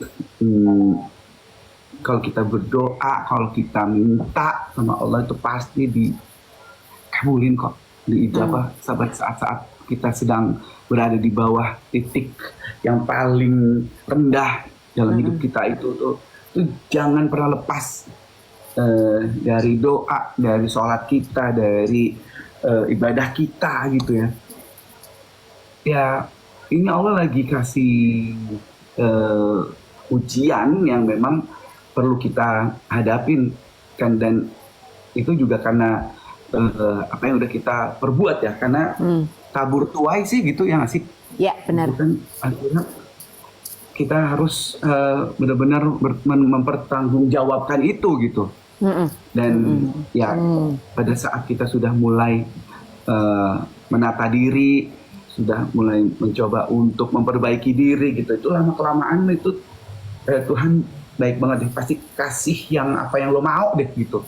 kalau kita berdoa, kalau kita minta sama Allah itu pasti dikabulin kok, diijabah saat-saat kita sedang berada di bawah titik yang paling rendah dalam hidup kita itu jangan pernah lepas dari doa, dari sholat kita, dari ibadah kita gitu ya. Ya ini Allah lagi kasih ujian yang memang perlu kita hadapin kan, dan itu juga karena apa yang udah kita perbuat ya, karena tabur tuai sih gitu ya nggak sih? Ya benar. Kan akhirnya kita harus benar-benar mempertanggungjawabkan itu gitu. Dan ya pada saat kita sudah mulai menata diri, sudah mulai mencoba untuk memperbaiki diri gitu, itu lama kelamaan itu Tuhan baik banget deh, pasti kasih yang apa yang lo mau deh gitu.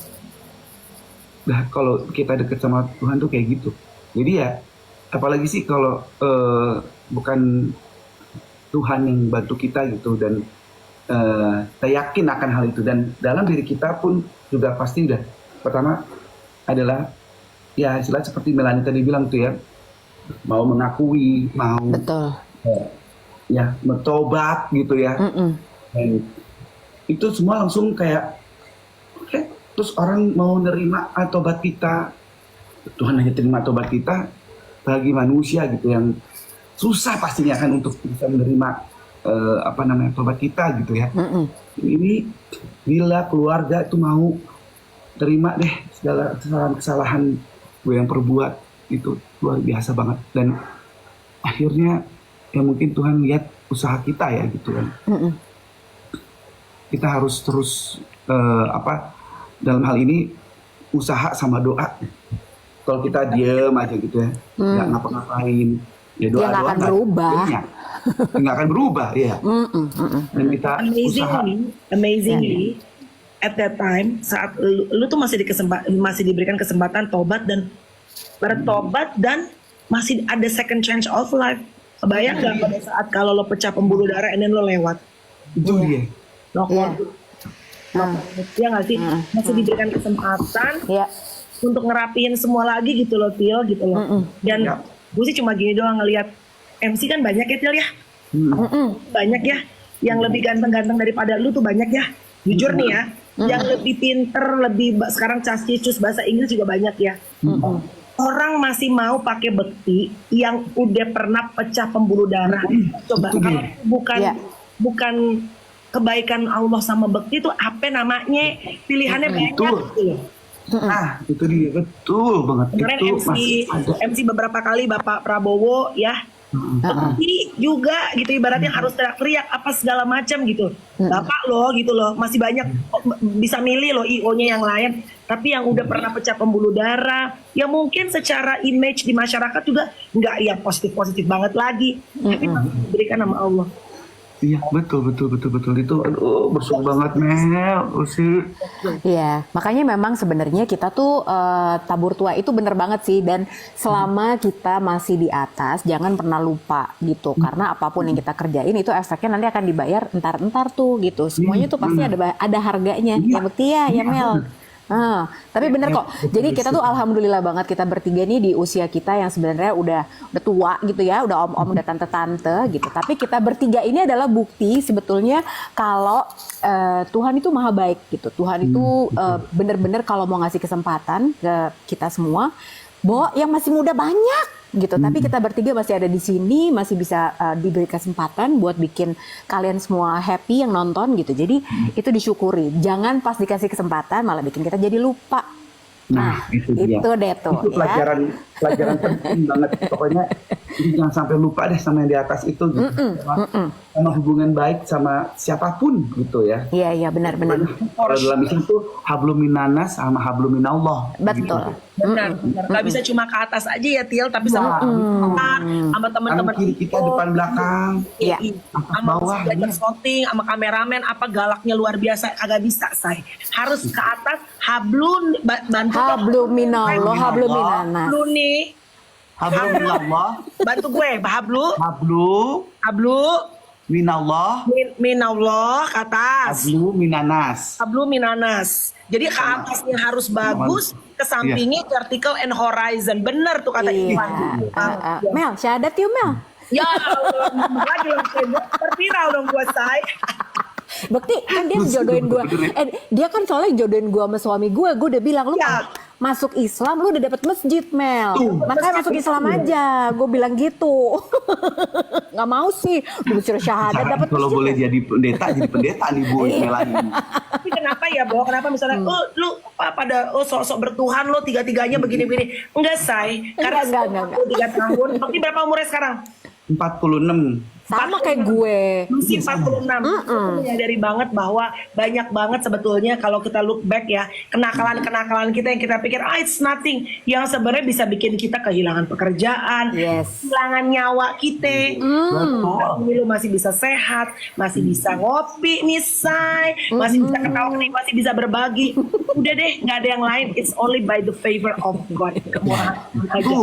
Nah kalau kita deket sama Tuhan tuh kayak gitu. Jadi ya apalagi sih kalau bukan Tuhan yang bantu kita gitu, dan kita yakin akan hal itu, dan dalam diri kita pun juga pasti udah pertama adalah ya istilah seperti Melanie tadi bilang tuh ya, mau mengakui, mau Betul. Ya mentobat gitu ya. Dan itu semua langsung kayak terus orang mau nerima tobat kita, Tuhan hanya terima tobat kita. Bagi manusia gitu yang susah pastinya kan untuk bisa menerima tobat kita gitu ya. Ini bila keluarga itu mau terima deh segala kesalahan gue yang perbuat, itu luar biasa banget. Dan akhirnya ya mungkin Tuhan lihat usaha kita ya gitu kan. Kita harus terus dalam hal ini usaha sama doa. Kalau kita diem aja gitu ya, nggak ngapa-ngapain, ya doa nggak akan berubah. Nggak akan berubah ya. Dan kita amazingly at that time saat lu tuh masih diberikan kesempatan tobat dan bertobat, dan masih ada second chance of life. Kebayang nggak pada saat kalau lo pecah pembuluh darah and then lo lewat? Itu dia. Ya nggak sih, masih diberikan kesempatan untuk ngerapiin semua lagi gitu loh Til, gitu loh. Dan gue sih cuma gini doang ngelihat MC kan banyak ya Til ya, banyak ya yang lebih ganteng-ganteng daripada lu tuh, banyak ya, jujur nih ya, yang lebih pinter, lebih sekarang cascicus bahasa Inggris juga banyak ya. Orang masih mau pakai Bekti yang udah pernah pecah pembuluh darah. Coba kalau bukan kebaikan Allah sama Bekti itu apa namanya, pilihannya banyak gitu loh. Nah itu dia, betul banget. Kemarin MC beberapa kali Bapak Prabowo ya, Bekti juga gitu, ibaratnya harus teriak-teriak apa segala macam gitu. Bapak loh gitu loh, masih banyak bisa milih loh IO-nya yang lain, tapi yang udah pernah pecah pembuluh darah ya mungkin secara image di masyarakat juga nggak yang positif-positif banget lagi, tapi masih diberikan sama Allah. Iya betul itu, aduh bersyukur banget Mel sih. Iya, makanya memang sebenarnya kita tuh tabur tuai itu bener banget sih, dan selama kita masih di atas jangan pernah lupa gitu, karena apapun yang kita kerjain itu efeknya nanti akan dibayar entar tuh gitu, semuanya tuh pasti ada harganya. Ya Bekti ya Mel. Tapi bener kok. Jadi kita tuh alhamdulillah banget kita bertiga nih di usia kita yang sebenarnya udah tua gitu ya, udah om-om, udah tante-tante gitu. Tapi kita bertiga ini adalah bukti sebetulnya kalau Tuhan itu maha baik gitu. Tuhan itu bener-bener kalau mau ngasih kesempatan ke kita semua, bahwa yang masih muda banyak gitu. Tapi kita bertiga masih ada di sini, masih bisa diberi kesempatan buat bikin kalian semua happy yang nonton gitu. Jadi itu disyukuri. Jangan pas dikasih kesempatan malah bikin kita jadi lupa. Nah, itu dia. Itu deh tuh. Itu pelajaran penting banget. Pokoknya jangan sampai lupa deh sama yang di atas itu gitu. Sama hubungan baik sama siapapun gitu ya. Iya benar-benar. Kalau dalam Islam tuh hablum minanas sama hablum minallah. Betul. Benar. Gak bisa cuma ke atas aja ya Til, tapi sama sama teman-teman kiri kita depan belakang. Iya. Sama belajar shooting, sama kameramen, apa galaknya luar biasa, agak bisa say. Harus ke atas, hablun bantu Hablum minallah, hablum minanas. Hablu nih, Hablum minallah, bantu gue, hablu minallah, minallah ke atas. hablu minanas. Hablu minanas. Jadi ke atasnya harus bagus, ke sampingnya vertical and horizon. Bener tuh kata Iwan. Mel, syahadat yuk Mel. Ya Allah, lagi terviral dong gue say. Bekti kan dia jodohin gue. Dia kan soalnya jodohin gue sama suami gue. Gue udah bilang lu masuk Islam, lu udah dapet masjid Mel. Makanya masuk Islam aja. Gue bilang gitu. Nggak mau sih. Udah disuruh syahadat dapat masjid. Kalau boleh jadi pendeta nih Bu Melani. Tapi kenapa ya Bo? Kenapa misalnya lu pada sok-sok bertuhan lo tiga-tiganya begini-begini? Enggak say. Karena Enggak. 3 tahun. Berarti berapa umurnya sekarang? 46. Sama kayak gue. Masih 46. Aku menyadari banget bahwa banyak banget sebetulnya kalau kita look back ya, kenakalan-kenakalan kita yang kita pikir it's nothing, yang sebenarnya bisa bikin kita kehilangan pekerjaan, kehilangan nyawa kita. Tapi lu masih bisa sehat, masih bisa ngopi nih say, masih bisa ketawa nih, masih bisa berbagi. Udah deh, nggak ada yang lain. It's only by the favor of God. Kemurahan aja.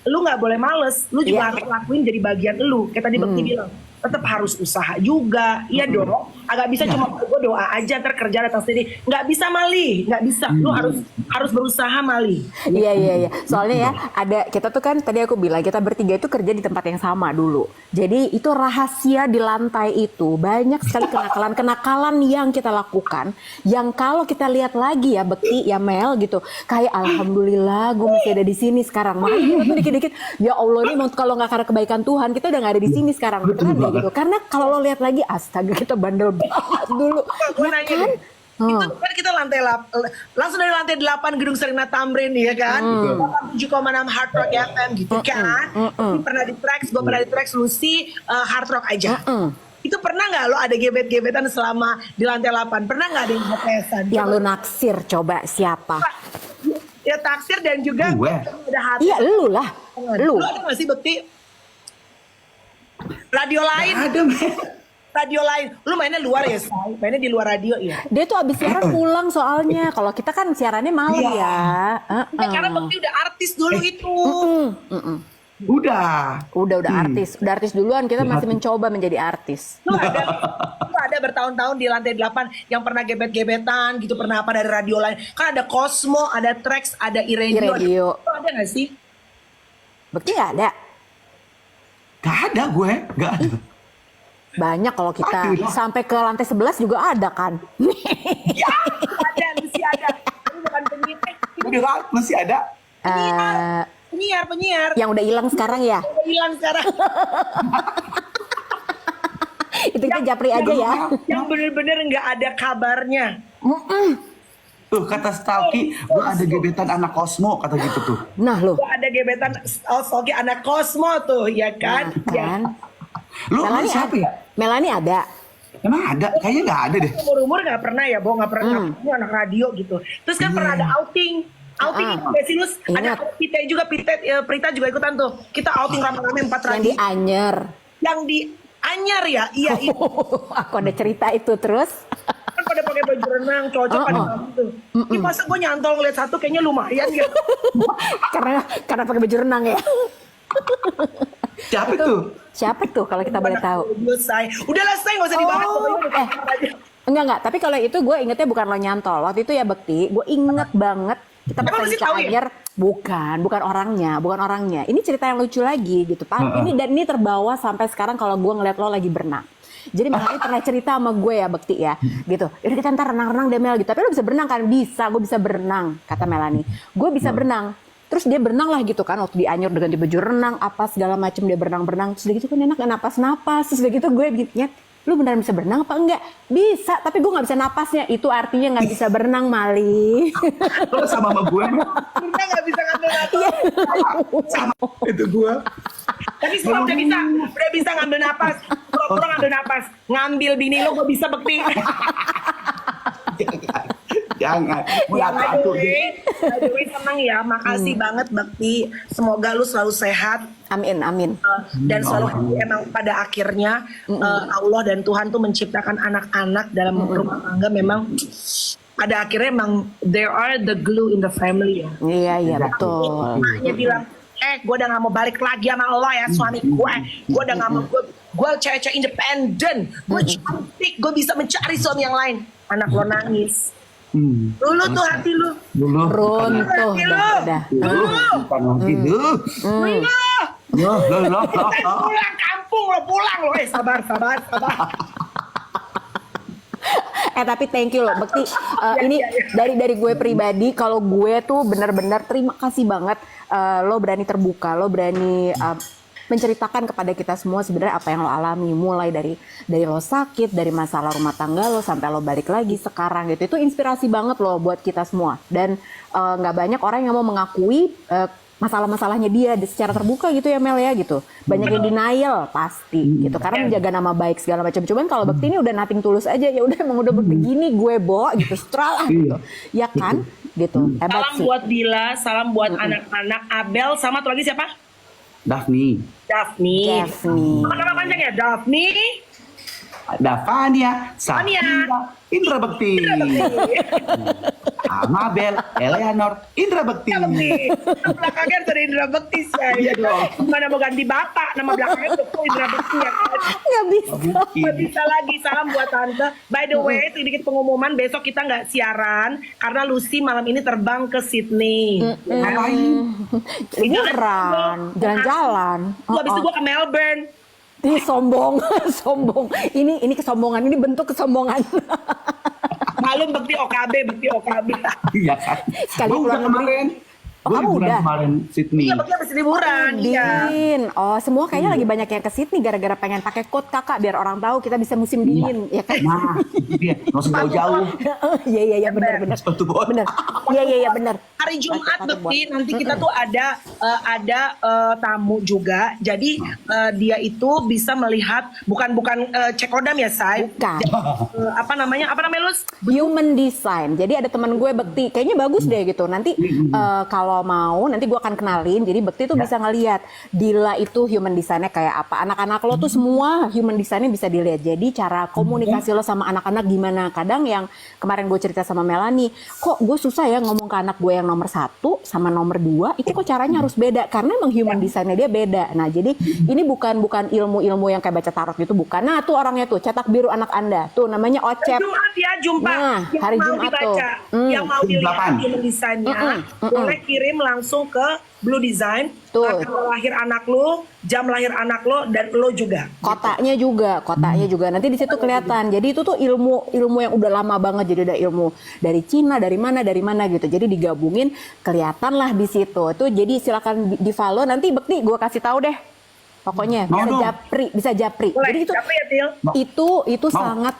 Lu nggak boleh males, lu juga harus lakuin jadi bagian lu. Kayak tadi Bekti bilang, tetap harus usaha juga. Iya dong, agak bisa cuma gue doa aja ntar kerja datang sendiri. Nggak bisa Mali, nggak bisa. Lu harus berusaha Mali. Iya. Soalnya ya ada, kita tuh kan tadi aku bilang kita bertiga itu kerja di tempat yang sama dulu. Jadi itu rahasia di lantai itu banyak sekali kenakalan yang kita lakukan. Yang kalau kita lihat lagi ya Bekti, ya Mel gitu, kayak alhamdulillah gue masih ada di sini sekarang. Makanya dikit-dikit ya Allah ini kalau nggak karena kebaikan Tuhan kita udah nggak ada di sini sekarang. Beneran ya gitu. Karena kalau lo lihat lagi astaga kita bandel banget dulu. Gue nanya kan? Itu kan kita langsung dari lantai 8 gedung Serena Tamrin ya kan, 7,6 Hard Rock FM gitu kan. Pernah di tracks, gue pernah di tracks Lucy Hard Rock aja. Itu pernah nggak lo ada gebet-gebetan selama di lantai 8? Pernah nggak ada yang hotesan? Yang lo naksir coba siapa? Ya taksir dan juga ada hati. Iya lu lah. Lu ada nggak sih Bekti? Radio lain. Ada Radio lain. Lu mainnya luar ya, Say? Mainnya di luar radio ya? dia tuh abis siaran pulang soalnya. Kalau kita kan siarannya malam ya. Karena Bekti udah artis dulu itu. Udah artis. Udah artis duluan, kita masih mencoba menjadi artis. Lu ada bertahun-tahun di lantai 8 yang pernah gebet-gebetan gitu, pernah apa dari radio lain. Kan ada Cosmo, ada Trax, ada iRadio. iRadio. Lu ada gak sih? Bekti gak ada? Gak ada gue, gak ada. Banyak kalau kita sampai ke lantai 11 juga ada kan. Ya, masih ada. Ini bukan penyiar. Udah masih ada. Penyiar. Yang udah hilang sekarang ya. Udah hilang sekarang. Itu kita japri aja ya. Yang bener-bener nggak ada kabarnya. Tuh kata Stalky, gue ada gebetan anak Cosmo, kata gitu tuh. Nah lo. Ada gebetan Stalky anak Cosmo tuh, ya kan? Nah, kan. Lu Melani siapa ya? Melani ada. Emang ada? Kayaknya nggak ada deh. Umur-umur nggak pernah ya, Bo, nggak pernah. Ini anak radio gitu. Terus kan pernah ada outing Besinus, ada Pita juga, Prita juga ikutan tuh. Kita outing rame-rame 4 Yang radio. di Anyer. Yang di Anyar ya, iya. Aku ada cerita itu terus. Kan pada pakai baju renang, cocok pada gitu. Ini masa gue nyantol ngeliat satu kayaknya lumayan gitu. karena pakai baju renang ya. Siapa tuh? Siapa tuh kalau kita boleh tahu? Udahlah, saya nggak usah dibahas. Enggak. Tapi kalau itu gue ingetnya bukan lo nyantol. Waktu itu ya Bekti, gue inget banget kita Emang pesan masih tahu ya? Cianjur. Bukan orangnya. Ini cerita yang lucu lagi gitu, Pak. Ini terbawa sampai sekarang kalau gue ngeliat lo lagi berenang. Jadi Melani pernah cerita sama gue ya Bekti ya, gitu. Yaudah kita ntar renang-renang deh Mel gitu. Tapi lo bisa berenang kan? Bisa, gue bisa berenang, kata Melani. Gue bisa berenang. Terus dia berenang lah gitu kan, waktu di Anyer udah ganti baju renang, apa segala macem dia berenang. Terus udah gitu kan enak napas. Terus udah gitu gue begitunya, lu beneran bisa berenang apa enggak? Bisa, tapi gue gak bisa napasnya. Itu artinya gak bisa berenang, Mali. Lo sama gue, Kita nggak bisa ngambil napas. sama itu gue. Tapi semua udah bisa ngambil napas. Pura-pura ngambil napas. Ngambil bini lo gue bisa Bekti. Jangan. By the way senang ya. Makasih banget Bekti. Semoga lu selalu sehat. Amin. Dan selalu happy. Emang pada akhirnya Allah dan Tuhan tuh menciptakan anak-anak dalam rumah tangga. Memang pada akhirnya emang there are the glue in the family ya. Iya betul. Maknya bilang, gue udah gak mau balik lagi sama lo ya suami gue. Gue udah gak mau, gue cewek-cewek independen. Gue cantik, gue bisa mencari suami yang lain. Anak lo nangis. Dulu tuh hati lu. Runtuh udah. Bukan lagi tuh. Pulang kampung lo, pulang lo. Sabar. Tapi thank you loh Bekti. Ini dari gue pribadi, kalau gue tuh benar-benar terima kasih banget lo berani terbuka, lo berani menceritakan kepada kita semua sebenarnya apa yang lo alami, mulai dari lo sakit, dari masalah rumah tangga lo sampai lo balik lagi sekarang gitu. Itu inspirasi banget lo buat kita semua. Dan nggak banyak orang yang mau mengakui masalah-masalahnya dia secara terbuka gitu ya Mel ya gitu. Banyak yang denial pasti gitu karena menjaga nama baik segala macam. Cuman kalau Bekti ini udah nothing tulus aja, ya udah emang udah begini gue bawa gitu, setelah gitu. Ya kan? Gitu. Hebat Salam sih. buat Dila, salam buat anak-anak Abel, sama tuh lagi siapa? Daphne. Nama panjangnya Daphne. Davania, Safira, Indra Bekti. Amabel, Eleanor, Indra Bekti. Belakangnya ada Indra Bekti saya. Gimana mau ganti bapak, nama belakangnya tuh Indra Bekti ya kan? Nggak bisa. Nggak bisa lagi. Salam buat tante. By the way, sedikit pengumuman, besok kita nggak siaran karena Lucy malam ini terbang ke Sydney. Ngapain? Liburan, jalan-jalan. Habis itu gue ke Melbourne. Ini sombong. Ini kesombongan, ini bentuk kesombongan. Malum Bekti OKB. Iya kan? Sekali Gue udah pulang negeri. kemarin. Oh, Gue kamu liburan udah? kemarin Sydney. Iya, Bekti habis liburan. Iya. Dingin. Oh, semua kayaknya lagi banyak yang ke Sydney gara-gara pengen pakai coat kakak biar orang tahu kita bisa musim dingin, ya kan? Nah, itu dia. Nggak usah jauh-jauh. Iya benar. Sepatu bot. Benar. Iya benar. Hari Jumat Bekti nanti kita tuh ada tamu juga. Jadi dia itu bisa melihat bukan cekodam ya, Say. Bukan. Apa namanya Lus? Human design. Jadi ada teman gue Bekti, kayaknya bagus deh gitu. Nanti kalau mau nanti gue akan kenalin. Jadi Bekti tuh bisa ngelihat Dila itu human design-nya kayak apa. Anak-anak lo tuh semua human design-nya bisa dilihat. Jadi cara komunikasi lo sama anak-anak gimana. Kadang yang kemarin gue cerita sama Melani, kok gue susah ya ngomong ke anak gue yang nomor 1 sama nomor 2 itu kok caranya harus beda karena emang human design-nya dia beda. Nah jadi ini bukan ilmu-ilmu yang kayak baca tarot gitu, bukan. Nah tuh orangnya tuh cetak biru anak Anda tuh namanya Ocep. Jumat ya, jumpa. Nah, yang hari mau Jumat dibaca, tuh. yang mau dilihat 8. human design-nya, boleh kirim langsung ke Blue Design. Tuh. Tanggal lahir anak lo, jam lahir anak lo, dan lo juga. Kotanya juga nanti di situ kelihatan. Jadi itu tuh ilmu yang udah lama banget. Jadi ada ilmu dari Cina, dari mana gitu. Jadi digabungin kelihatan lah di situ. Itu jadi silakan di follow. Nanti Bekti gue kasih tahu deh. Pokoknya bisa japri. Boleh, Jadi itu siapa ya, Til? itu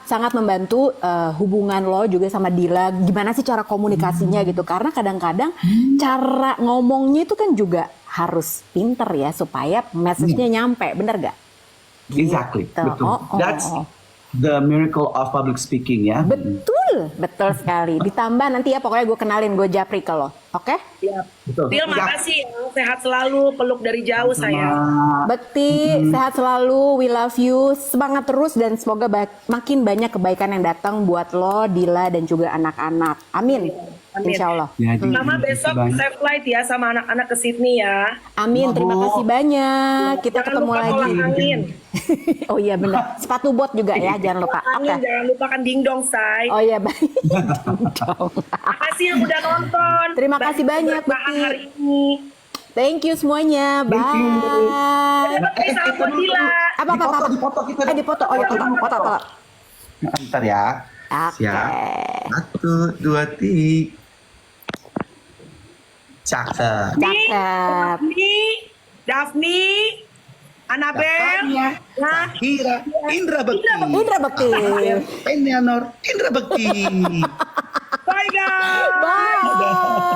sangat membantu hubungan lo juga sama Dila. Gimana sih cara komunikasinya gitu? Karena kadang-kadang cara ngomongnya itu kan juga harus pinter ya supaya message-nya nyampe, bener gak? Exactly, Gitu. betul. That's the miracle of public speaking ya. Betul sekali. Ditambah nanti ya pokoknya gue kenalin, gue japri ke lo, oke? Siap. Betul. Til, makasih ya. Sehat selalu, peluk dari jauh saya. Bekti, sehat selalu, we love you, semangat terus dan semoga makin banyak kebaikan yang datang buat lo, Dila dan juga anak-anak. Amin. Amin. Insya Allah. Ya, jadi Mama terima kasih besok banyak. safe flight ya sama anak-anak ke Sydney ya. Amin, terima Bu. kasih banyak. Kita Jangan ketemu lupa lagi. kolam angin. Oh iya benar. Sepatu bot juga ya, jangan lupa. Oke. Angin, jangan lupakan dingdong, say. Oh iya baik. Makasih yang udah nonton. Terima kasih banyak, Bahan Bekti. hari ini. Thank you semuanya. Bye. Salam buat Dila. Apa apa apa. Dipoto kita. Dipoto. Oh iya, foto. Ntar ya. Oke. Siap. 1, 2, 3. Cakep. Cakep. Daphne, Annabel, nah, Hira, Indra Bekti. Indra Bekti. Penianor, Indra Bekti. bye guys. Bye.